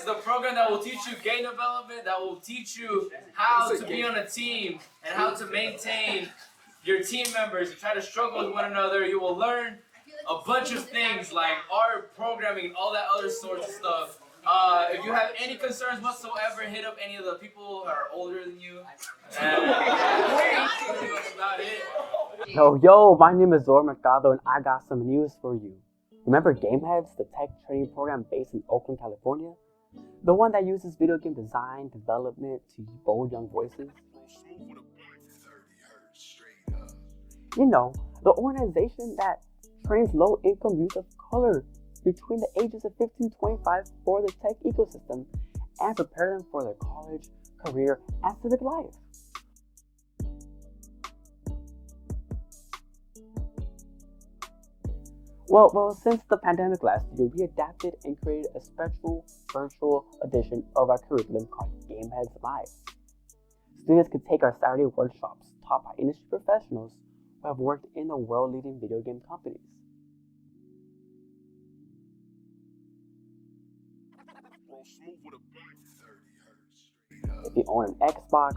Gameheads, the program that will teach you game development, that will teach you how to be on a team and how to maintain your team members and try to struggle with one another. You will learn a bunch of things like art, programming, and all that other sorts of stuff. If you have any concerns whatsoever, hit up any of the people that are older than you. And that's about it. Yo, my name is Zor Mercado and I got some news for you. Remember Gameheads, the tech training program based in Oakland, California? The one that uses video game design development to bold young voices? You know, the organization that trains low-income youth of color between the ages of 15 to 25 for the tech ecosystem and prepare them for their college, career, and civic life. Well, since the pandemic last year, we adapted and created a special virtual edition of our curriculum called Gameheads Live. Students could take our Saturday workshops taught by industry professionals who have worked in the world-leading video game companies. If you own an Xbox,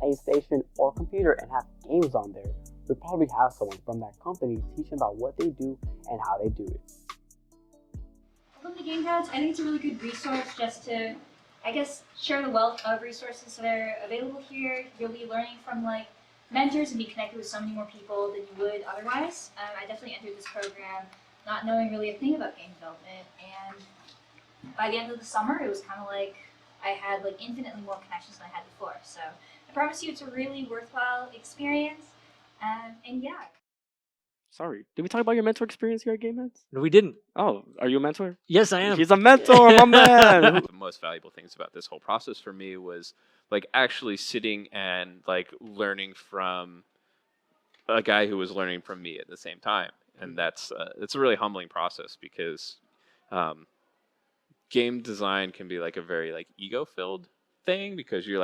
PlayStation, or computer and have games on there, we probably have someone from that company teaching about what they do and how they do it. Welcome to Gameheads. I think it's a really good resource just to, I guess, share the wealth of resources that are available here. You'll be learning from mentors and be connected with so many more people than you would otherwise. I definitely entered this program not knowing really a thing about game development, and by the end of the summer, it was kind of like I had infinitely more connections than I had before. So I promise you, it's a really worthwhile experience. And yeah. Sorry, did we talk about your mentor experience here at Gameheads? No, we didn't. Oh, are you a mentor? Yes, I am. He's a mentor, my man! The most valuable things about this whole process for me was actually sitting and learning from a guy who was learning from me at the same time. And that's it's a really humbling process because game design can be a very ego-filled thing because you're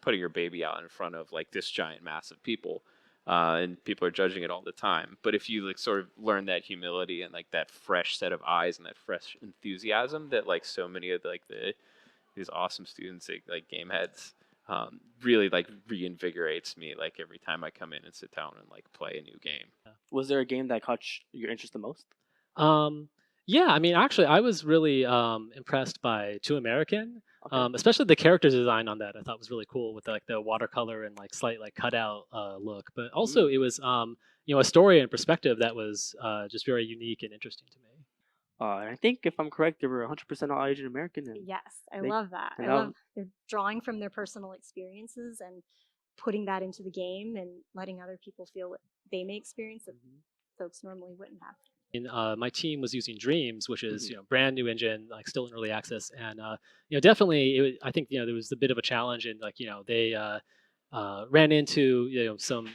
putting your baby out in front of this giant mass of people, and people are judging it all the time. But if you sort of learn that humility and that fresh set of eyes and that fresh enthusiasm that so many of these awesome students at Gameheads really reinvigorates me every time I come in and sit down and play a new game. Was there a game that caught your interest the most? Yeah, I mean, actually, I was really impressed by Two American, especially the character design on that. I thought was really cool with the watercolor and slight cutout look. But also, it was a story and perspective that was just very unique and interesting to me. And I think, if I'm correct, they were 100% all Asian American. Yes, I love that. I love they're drawing from their personal experiences and putting that into the game and letting other people feel what they may experience that folks normally wouldn't have. And my team was using Dreams, which is brand new engine, still in early access, and definitely I think there was a bit of a challenge in they ran into some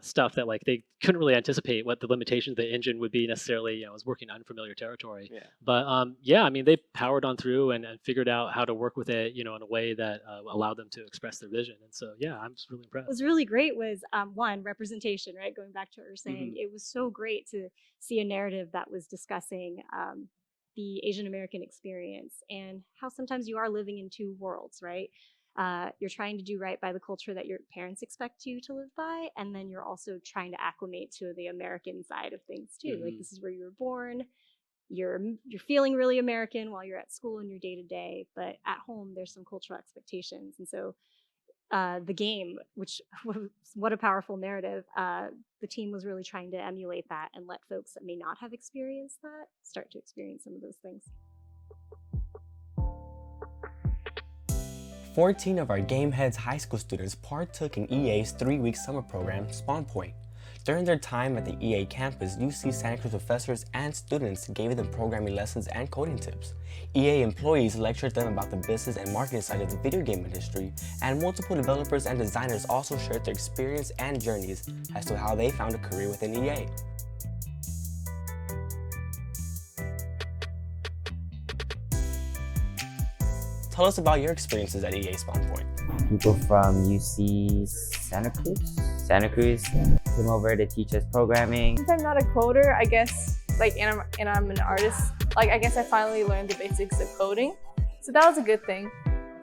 stuff that they couldn't really anticipate what the limitations of the engine would be necessarily. It was working on unfamiliar territory. Yeah. But yeah, I mean they powered on through and figured out how to work with it in a way that allowed them to express their vision. And so yeah, I'm just really impressed. What was really great was one, representation, right? Going back to what you were saying, it was so great to see a narrative that was discussing the Asian American experience and how sometimes you are living in two worlds, right? You're trying to do right by the culture that your parents expect you to live by, and then you're also trying to acclimate to the American side of things too. This is where you were born. You're feeling really American while you're at school in your day to day, but at home there's some cultural expectations. And so the game, which what a powerful narrative, the team was really trying to emulate that and let folks that may not have experienced that start to experience some of those things. 14 of our Gameheads high school students partook in EA's 3-week summer program, Spawn Point. During their time at the EA campus, UC Santa Cruz professors and students gave them programming lessons and coding tips. EA employees lectured them about the business and marketing side of the video game industry, and multiple developers and designers also shared their experience and journeys as to how they found a career within EA. Tell us about your experiences at EA Spawn Point. People from UC Santa Cruz came over to teach us programming. Since I'm not a coder, I guess and I'm an artist, like I guess I finally learned the basics of coding. So that was a good thing.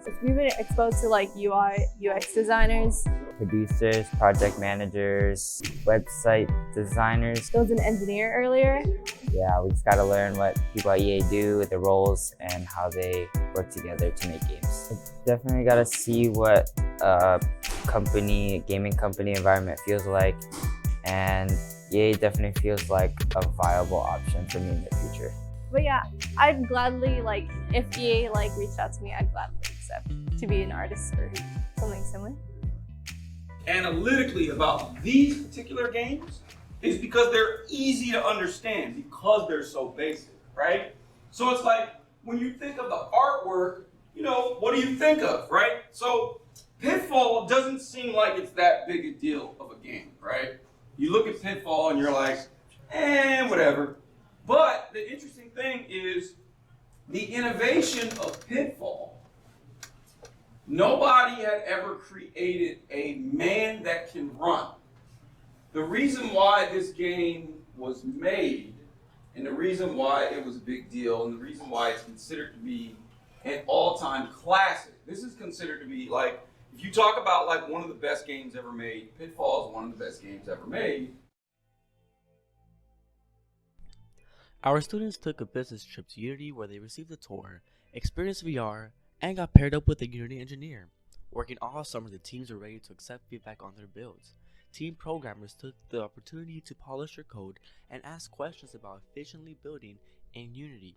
So we've been exposed to like UI, UX designers, Producers, project managers, website designers. there was an engineer earlier. Yeah, we just gotta learn what people at EA do, their roles, and how they work together to make games. Definitely gotta see what a gaming company environment feels like, and EA definitely feels like a viable option for me in the future. But yeah, I'd gladly, like, if EA like reached out to me, I'd gladly accept to be an artist or something similar. Analytically about these particular games is because they're easy to understand because they're so basic, right? So it's like when you think of the artwork, you know, what do you think of, right? So Pitfall doesn't seem like it's that big a deal of a game, right? You look at Pitfall and you're like, whatever. But the interesting thing is the innovation of Pitfall. Nobody had ever created a man that can run. The reason why this game was made, and the reason why it was a big deal, and the reason why it's considered to be an all-time classic. This is considered to be like, if you talk about like one of the best games ever made, Pitfall is one of the best games ever made. Our students took a business trip to Unity where they received a tour, experienced VR, and got paired up with a Unity engineer. Working all summer, the teams were ready to accept feedback on their builds. Team programmers took the opportunity to polish their code and ask questions about efficiently building in Unity.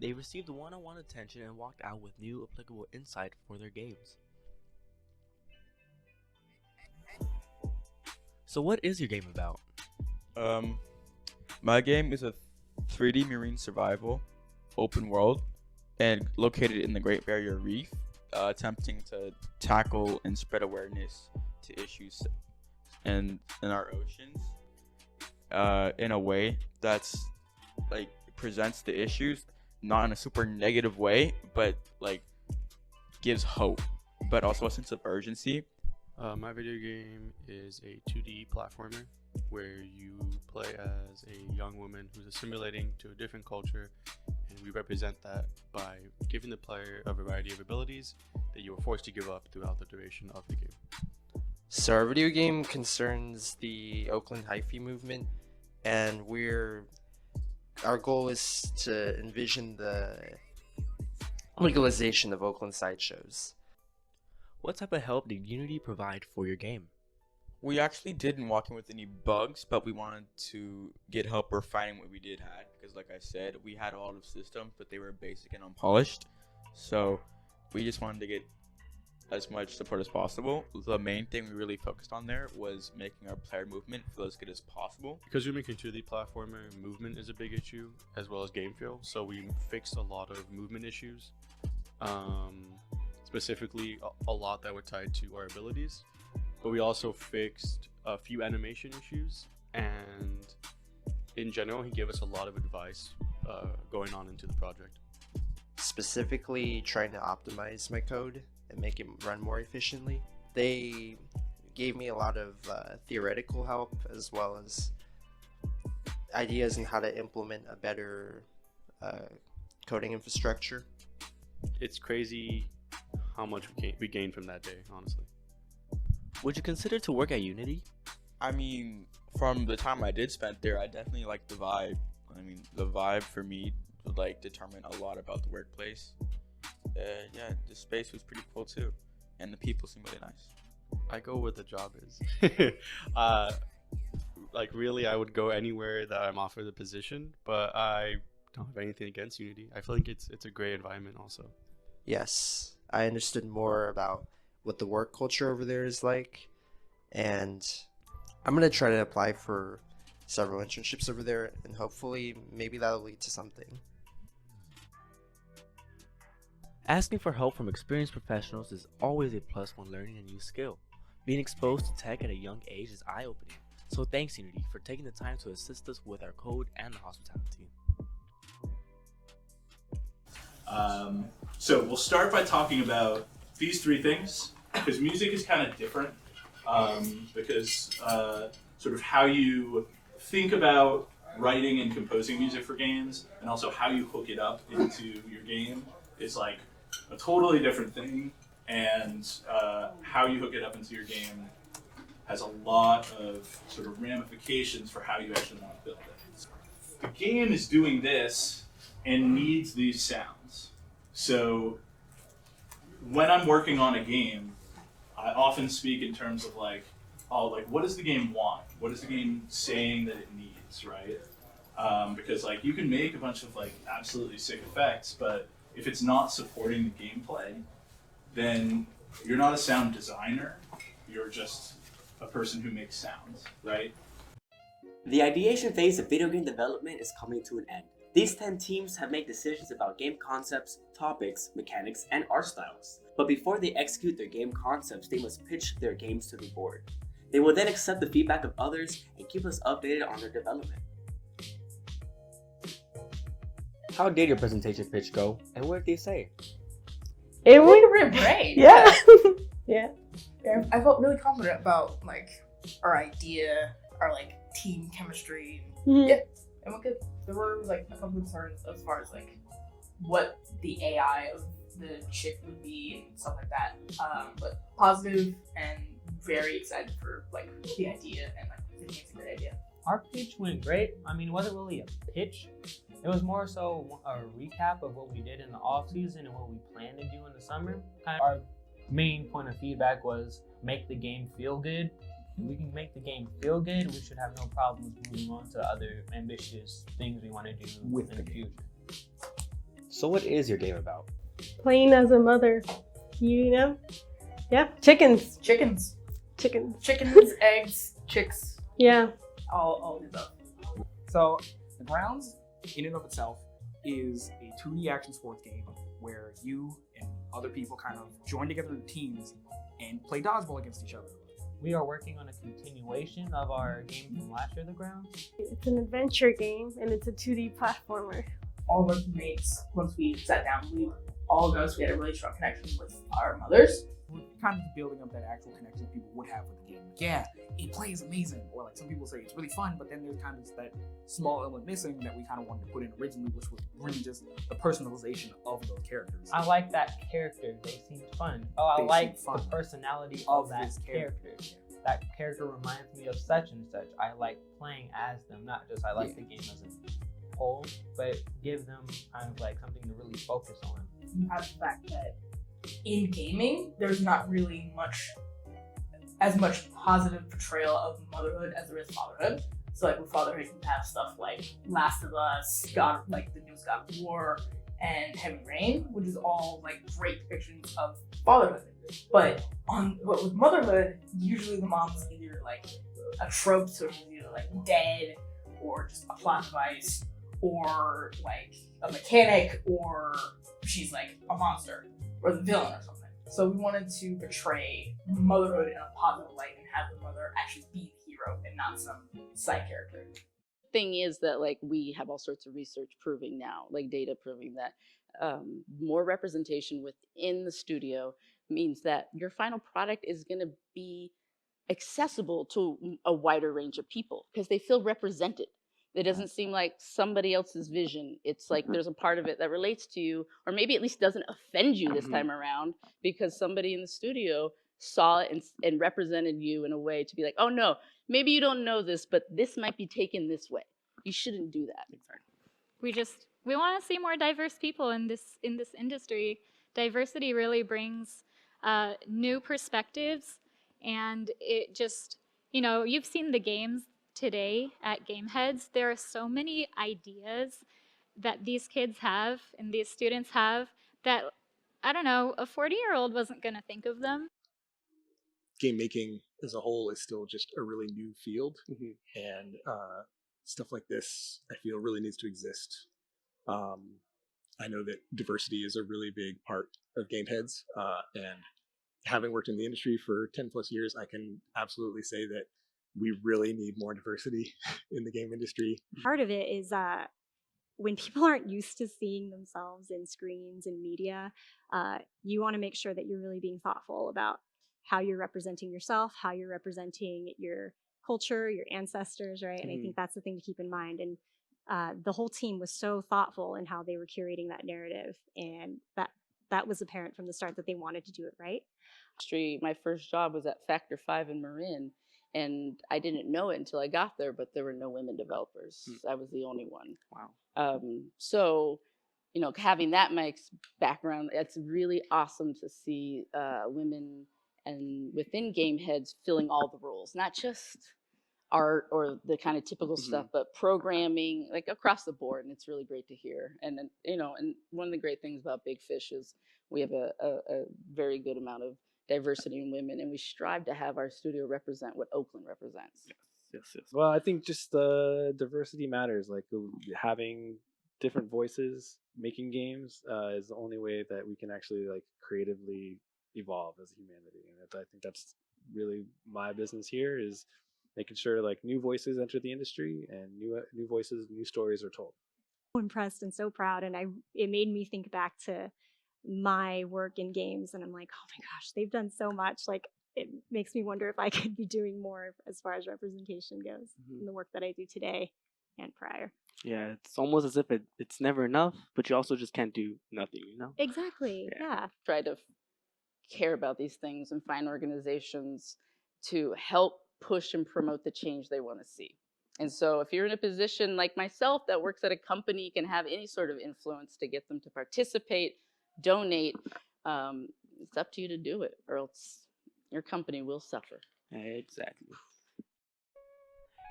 They received one-on-one attention and walked out with new applicable insight for their games. So what is your game about? My game is a 3D marine survival, open world, and located in the Great Barrier Reef, attempting to tackle and spread awareness to issues in our oceans in a way that's like presents the issues not in a super negative way, but like gives hope, but also a sense of urgency. My video game is a 2D platformer where you play as a young woman who's assimilating to a different culture, and we represent that by giving the player a variety of abilities that you are forced to give up throughout the duration of the game. So our video game concerns the Oakland hyphy movement, and our goal is to envision the legalization of Oakland sideshows. What type of help did Unity provide for your game? We actually didn't walk in with any bugs, but we wanted to get help refining what we did have, because like I said, we had a lot of systems, but they were basic and unpolished. So we just wanted to get as much support as possible. The main thing we really focused on there was making our player movement feel as good as possible. Because you're making 2D platformer, movement is a big issue, as well as game feel. So we fixed a lot of movement issues, specifically a lot that were tied to our abilities. But we also fixed a few animation issues, and in general, he gave us a lot of advice going on into the project. Specifically trying to optimize my code and make it run more efficiently. They gave me a lot of theoretical help, as well as ideas on how to implement a better coding infrastructure. It's crazy how much we gained from that day, honestly. Would you consider to work at Unity? I mean, from the time I did spend there, I definitely liked the vibe. I mean, the vibe for me would like determine a lot about the workplace. Yeah, the space was pretty cool too, and the people seem really nice. I go where the job is. Like really, I would go anywhere that I'm offered the position, but I don't have anything against Unity. I feel like it's a great environment also. Yes, I understood more about what the work culture over there is like, and I'm gonna try to apply for several internships over there, and hopefully maybe that'll lead to something. Asking for help from experienced professionals is always a plus when learning a new skill. Being exposed to tech at a young age is eye-opening. So thanks Unity for taking the time to assist us with our code and the hospitality. So we'll start by talking about these three things, because music is kind of different, because sort of how you think about writing and composing music for games, and also how you hook it up into your game is like a totally different thing. And how you hook it up into your game has a lot of sort of ramifications for how you actually want to build it. The game is doing this and needs these sounds. So when I'm working on a game, I often speak in terms of like, oh, like what does the game want? What is the game saying that it needs, right? Because like you can make a bunch of like absolutely sick effects, but if it's not supporting the gameplay, then you're not a sound designer. You're just a person who makes sounds, right? The ideation phase of video game development is coming to an end. These 10 teams have made decisions about game concepts, topics, mechanics, and art styles. But before they execute their game concepts, they must pitch their games to the board. They will then accept the feedback of others and keep us updated on their development. How did your presentation pitch go, and what did they say? It went great. Yeah. Yeah. I felt really confident about like our idea, our like team chemistry. Mhm. Yeah, it went good. There were like a couple concerns as far as like what the AI of the chick would be and stuff like that. But positive and very excited for like the idea and like I think it's a great idea. Our pitch went great. I mean, it wasn't really a pitch. It was more so a recap of what we did in the off season and what we plan to do in the summer. Our main point of feedback was make the game feel good. If we can make the game feel good, we should have no problems moving on to other ambitious things we want to do in the future. So what is your game about? Playing as a mother, you know? Yeah, chickens. Chickens, eggs, chicks, Yeah. all of the above. So the Grounds, in and of itself, is a 2D action sports game where you and other people kind of join together in teams and play dodgeball against each other. We are working on a continuation of our game from last year, The Grounds. It's an adventure game and it's a 2D platformer. All of our teammates, once we sat down, we all noticed we had a really strong connection with our mothers. We're kind of building up that actual connection people would have with the game. Like, yeah, it plays amazing. Or like some people say it's really fun, but then there's kind of that small element missing that we kind of wanted to put in originally, which was really just the personalization of those characters. I like that character. They seem fun. Oh, I They like seem fun. the personality of that this character. That character reminds me of such and such. I like playing as them, not just I like the game as a whole, but give them kind of like something to really focus on. You have the fact that in gaming, there's not really as much positive portrayal of motherhood as there is fatherhood. So like with fatherhood, you have stuff like Last of Us, the newest God of War, and Heavy Rain, which is all like great depictions of fatherhood. But with motherhood, usually the mom's either like a trope, so she's either like dead, or just a plot device, or like a mechanic, or she's like a monster, or the villain or something. So we wanted to portray motherhood in a positive light and have the mother actually be the hero and not some side character. Thing is that like we have all sorts of research proving now, like data proving that more representation within the studio means that your final product is going to be accessible to a wider range of people because they feel represented. It doesn't seem like somebody else's vision. It's like there's a part of it that relates to you, or maybe at least doesn't offend you this time around because somebody in the studio saw it and represented you in a way to be like, oh no, maybe you don't know this, but this might be taken this way. You shouldn't do that. We want to see more diverse people in this industry. Diversity really brings new perspectives, and it just, you've seen the games today at Gameheads. There are so many ideas that these kids have and these students have that, I don't know, a 40-year-old wasn't going to think of them. Game making as a whole is still just a really new field, and stuff like this I feel really needs to exist. I know that diversity is a really big part of Gameheads, and having worked in the industry for 10 plus years, I can absolutely say that we really need more diversity in the game industry. Part of it is when people aren't used to seeing themselves in screens and media, you want to make sure that you're really being thoughtful about how you're representing yourself, how you're representing your culture, your ancestors, right? And I think that's the thing to keep in mind. And the whole team was so thoughtful in how they were curating that narrative, and that was apparent from the start that they wanted to do it right. My first job was at Factor 5 in Marin, and I didn't know it until I got there, but there were no women developers. I was the only one. Wow. So, you know, having that in my background, it's really awesome to see women and within Gameheads filling all the roles, not just art or the kind of typical stuff, but programming, like across the board. And it's really great to hear. And then, you know, and one of the great things about Big Fish is we have a very good amount of diversity in women, and we strive to have our studio represent what Oakland represents. Yes. Well, I think just diversity matters. Like having different voices making games is the only way that we can actually like creatively evolve as a humanity. And I think that's really my business here, is making sure like new voices enter the industry and new voices, new stories are told. So impressed and so proud, and it made me think back to my work in games, and I'm like, oh my gosh, they've done so much. Like, it makes me wonder if I could be doing more as far as representation goes in the work that I do today and prior. Yeah, it's almost as if it's never enough, but you also just can't do nothing, you know? Exactly, yeah. Try to care about these things and find organizations to help push and promote the change they want to see. And so if you're in a position like myself that works at a company, can have any sort of influence to get them to participate, donate, it's up to you to do it, or else your company will suffer. Exactly.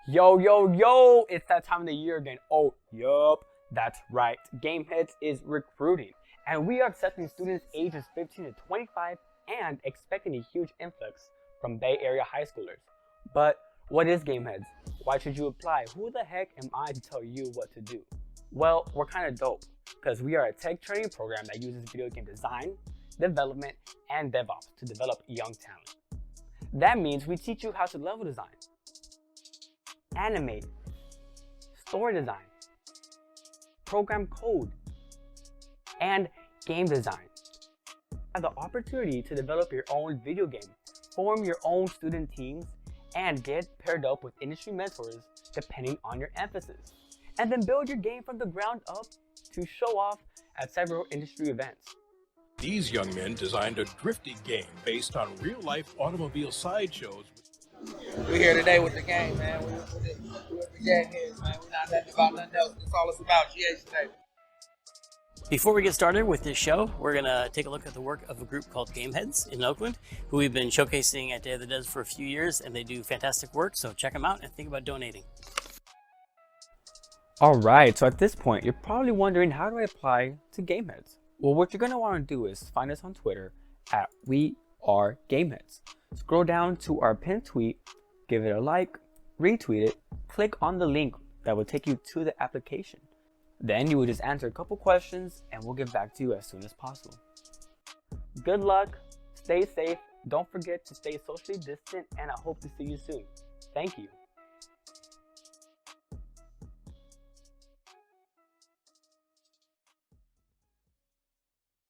Yo, it's that time of the year again. Oh, yup, that's right. Gameheads is recruiting, and we are accepting students ages 15 to 25 and expecting a huge influx from Bay Area high schoolers. But what is Gameheads? Why should you apply? Who the heck am I to tell you what to do? Well, we're kind of dope, because we are a tech training program that uses video game design, development, and DevOps to develop young talent. That means we teach you how to level design, animate, story design, program code, and game design. You have the opportunity to develop your own video game, form your own student teams, and get paired up with industry mentors depending on your emphasis. And then build your game from the ground up to show off at several industry events. These young men designed a drifting game based on real-life automobile sideshows. We're here today with the game, man. We're with the Gameheads, man. We're not nothing about nothing else. That's all it's about. GH today. Before we get started with this show, we're going to take a look at the work of a group called Gameheads in Oakland, who we've been showcasing at Day of the Dead for a few years, and they do fantastic work, so check them out and think about donating. Alright, so at this point, you're probably wondering, how do I apply to Gameheads? Well, what you're going to want to do is find us on Twitter at WeAreGameheads. Scroll down to our pinned tweet, give it a like, retweet it, click on the link that will take you to the application. Then you will just answer a couple questions and we'll get back to you as soon as possible. Good luck, stay safe, don't forget to stay socially distant, and I hope to see you soon. Thank you.